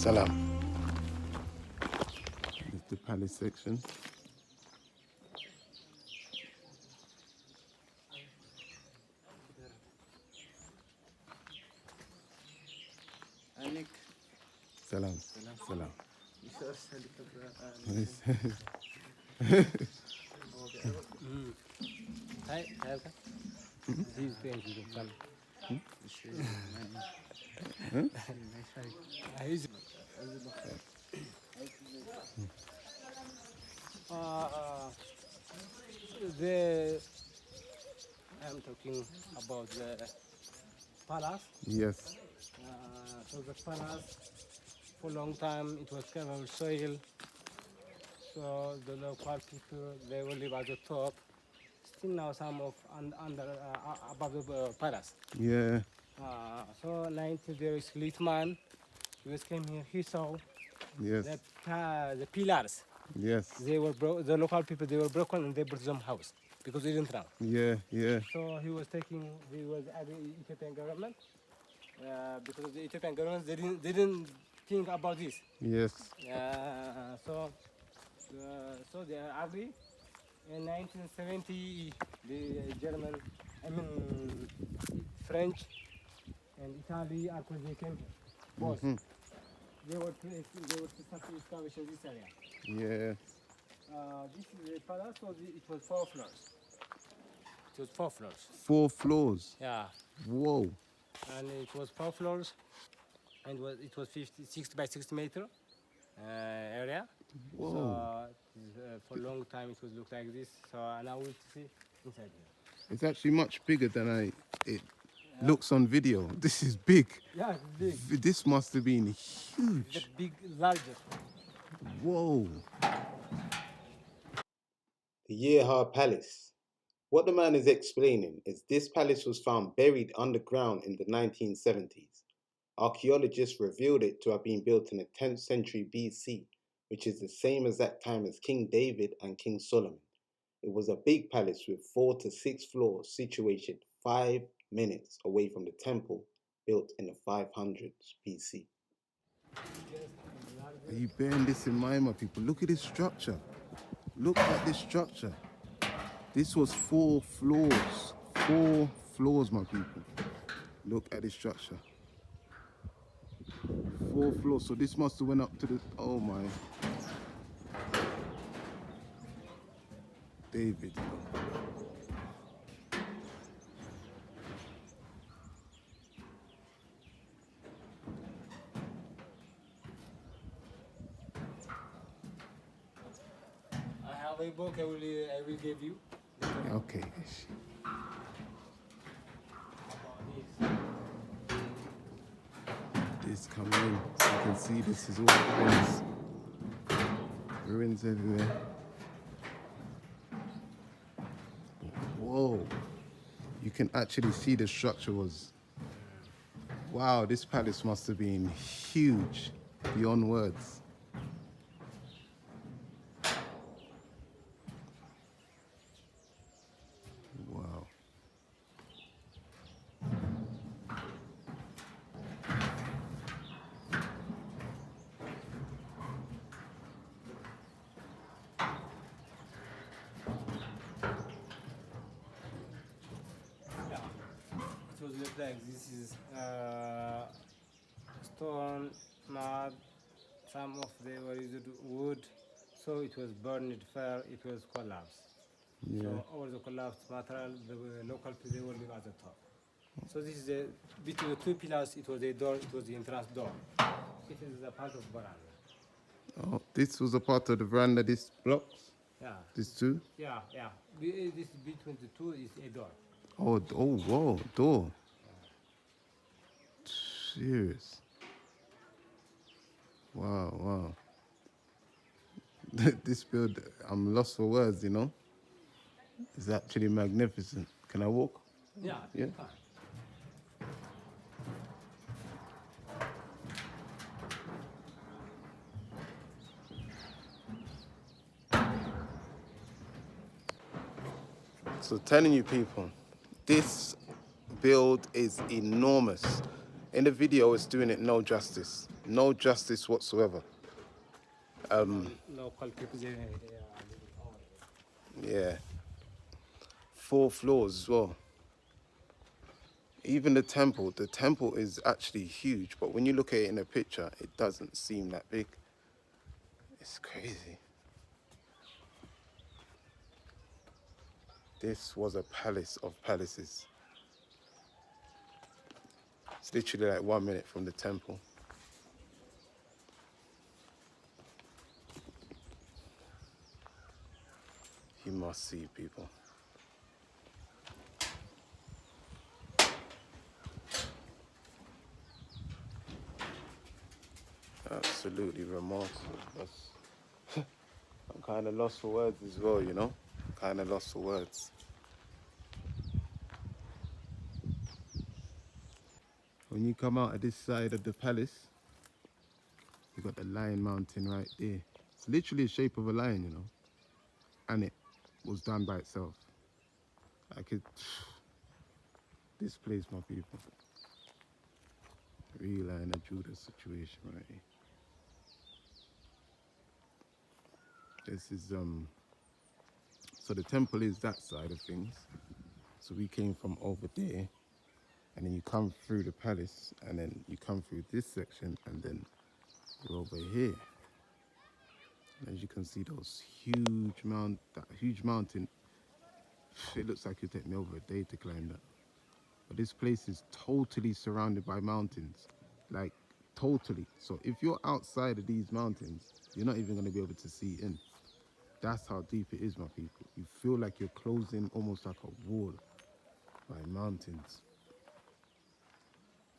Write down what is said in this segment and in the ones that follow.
Salam. This is the palace section. Salam. Salam. I'm talking about the palace. Yes. So the palace, for a long time, it was covered with soil. So the local people, they will live at the top. Still now some of above the palace. Yeah. So 90 there is Litman. He was came here. He saw Yes. the pillars. Yes. They were the local people. They were broken and they built some house because they didn't know. Yeah. Yeah. So he was Ethiopian government because the Ethiopian government they didn't think about this. Yes. So they agree. In 1970, the German, French and Italy actually they came here. Both. They were to start to establish in this area. Yeah. This is the palace, so it was 4 floors. It was 4 floors. 4 floors. Yeah. Whoa. And it was 4 floors, and it was 60 by 60 meter area. Whoa. So for a long time it was look like this. So now we'll see inside here. It's actually much bigger than it looks on video. This is big. Yeah, it's big. This must have been huge. The big, larger. Whoa. The Yeha Palace. What the man is explaining is this palace was found buried underground in the 1970s. Archaeologists revealed it to have been built in the 10th century BC, which is the same exact time as King David and King Solomon. It was a big palace with 4 to 6 floors situated 5 minutes away from the temple built in the 500s BC. Are you bearing this in mind, my people? Look at this structure. Look at this structure. This was 4 floors. 4 floors, my people. Look at this structure. 4 floors. So this must have went up to the... Oh, my. David. I have a book I will give you. Okay. This coming in. You can see this is all ruins. Ruins everywhere. Whoa. You can actually see the structure was... Wow, this palace must have been huge, beyond words. Wow. It was look like this is stone, mud, some of them were used wood, so it was burned fire, it was collapsed. Yeah. So all the collapsed material, the local people they will live at the top. So this is between the 2 pillars, it was a door, it was the entrance door. It is a part of veranda. Oh, this was a part of the veranda, this blocks? Yeah. This too? Yeah. This between the 2 is a door. Oh, whoa, door. Serious. Wow. This build, I'm lost for words, you know? It's actually magnificent. Can I walk? Yeah. Yeah. Fine. So telling you people, this build is enormous. In the video, it's doing it no justice. No justice whatsoever. Local people, Yeah. 4 floors as well. Even the temple is actually huge, but when you look at it in a picture, it doesn't seem that big. It's crazy. This was a palace of palaces. It's literally like 1 minute from the temple. You must see, people. Absolutely remarkable. I'm kind of lost for words as well, you know? Kind of lost for words. When you come out of this side of the palace, you've got the Lion Mountain right there. It's literally the shape of a lion, you know? And it was done by itself. Like it, this place, my people. Real Lion of Judah situation right here. This is, so the temple is that side of things. So we came from over there, and then you come through the palace, and then you come through this section, and then you're over here. And as you can see, those that huge mountain, it looks like it'd take me over a day to climb that. But this place is totally surrounded by mountains, like totally. So if you're outside of these mountains, you're not even gonna be able to see in. That's how deep it is, my people. You feel like you're closing almost like a wall by mountains.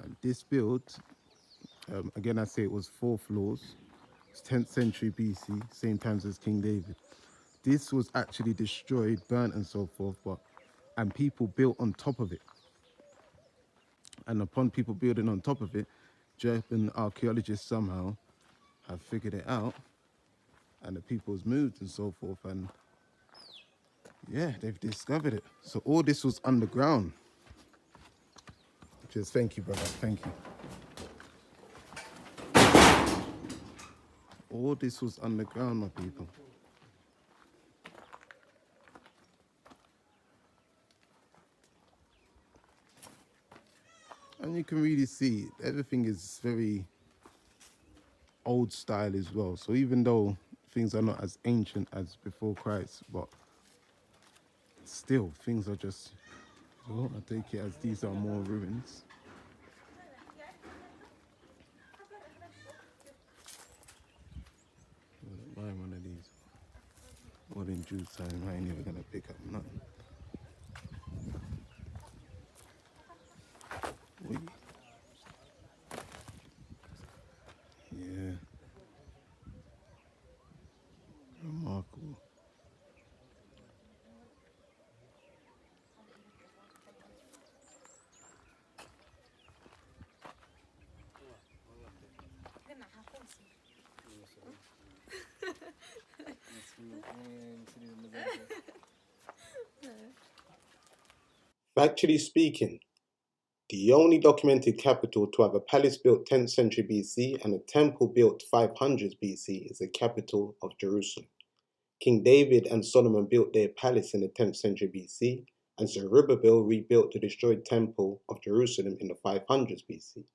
And this build, again, I say it was 4 floors. It's 10th century BC, same times as King David. This was actually destroyed, burnt and so forth, and people built on top of it. And upon people building on top of it, German archaeologists somehow have figured it out, and the people's moved and so forth, and yeah, they've discovered it. So all this was underground. Just thank you, brother, thank you. All this was underground, my people. And you can really see everything is very old style as well. So even though things are not as ancient as before Christ, but still things are just, well, I take it as these are more ruins. I wouldn't buy one of these. Well, in due time, I ain't never gonna pick up nothing. Wait. Yeah. Remarkable. Factually speaking, the only documented capital to have a palace built 10th century BC and a temple built 500 BC is the capital of Jerusalem. King David and Solomon built their palace in the 10th century BC, and Zerubbabel rebuilt the destroyed temple of Jerusalem in the 500s BC.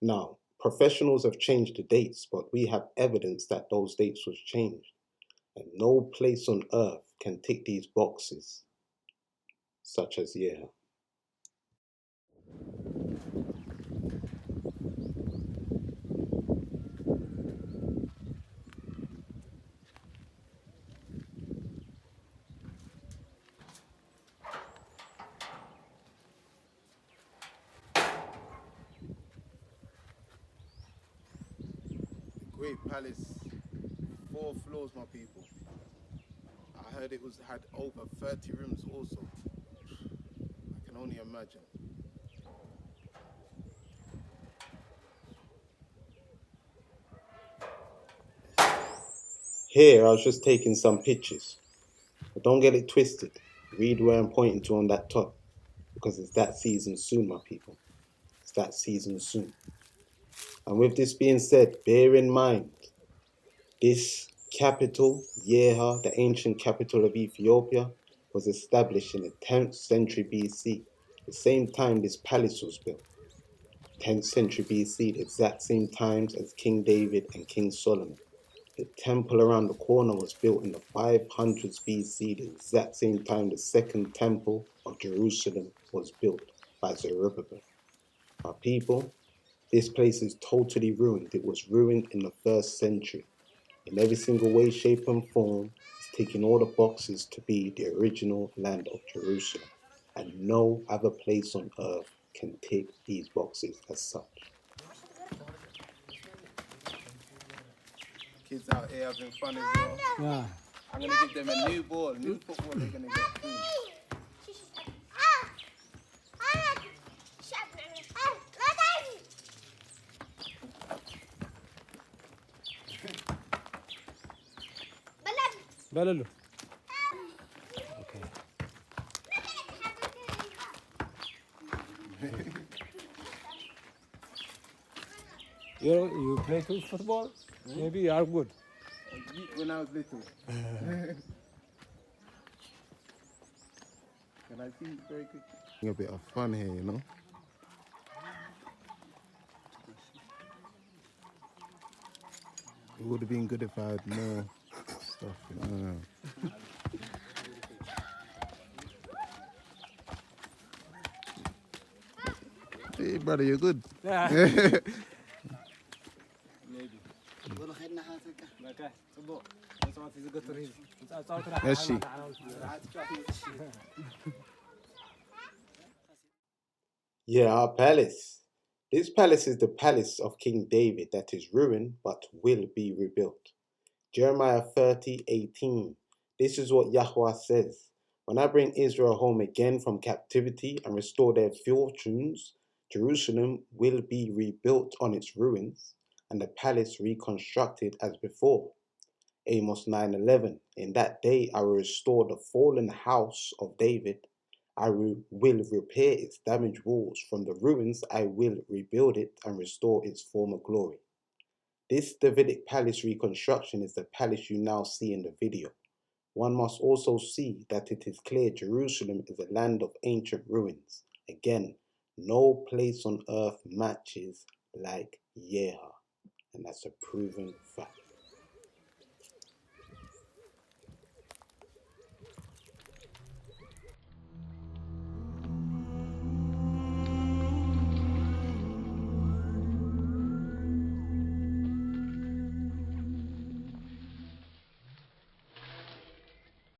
Now, professionals have changed the dates, but we have evidence that those dates was changed, and no place on earth can tick these boxes, such as Yeha. Great palace, 4 floors, my people. I heard it had over 30 rooms also. I can only imagine. Here, I was just taking some pictures, but don't get it twisted. Read where I'm pointing to on that top, because it's that season soon, my people. It's that season soon. And with this being said, bear in mind, this capital, Yeha, the ancient capital of Ethiopia, was established in the 10th century BC, the same time this palace was built. 10th century BC, the exact same times as King David and King Solomon. The temple around the corner was built in the 500s BC, the exact same time the second temple of Jerusalem was built by Zerubbabel. Our people, this place is totally ruined. It was ruined in the 1st century. In every single way, shape, and form, it's ticking all the boxes to be the original land of Jerusalem. And no other place on earth can tick these boxes as such. Kids out here having fun as well. Yeah. I'm gonna give them a new ball, new football. They're gonna get soon. Balalu. Okay. You play too football? Maybe you are good. When I was little. Can I see very quick? A bit of fun here, you know. It would have been good if I had more stuff, you know. Hey, brother, you're good. Yeah. Maybe. Yes, she. Yeah, our palace. This palace is the palace of King David that is ruined but will be rebuilt. Jeremiah 30:18. This is what Yahweh says. When I bring Israel home again from captivity and restore their fortunes, Jerusalem will be rebuilt on its ruins and the palace reconstructed as before. Amos 9:11. In that day I will restore the fallen house of David. I will repair its damaged walls. From the ruins I will rebuild it and restore its former glory. This Davidic palace reconstruction is the palace you now see in the video. One must also see that it is clear Jerusalem is a land of ancient ruins. Again, no place on earth matches like Yeha, and that's a proven fact.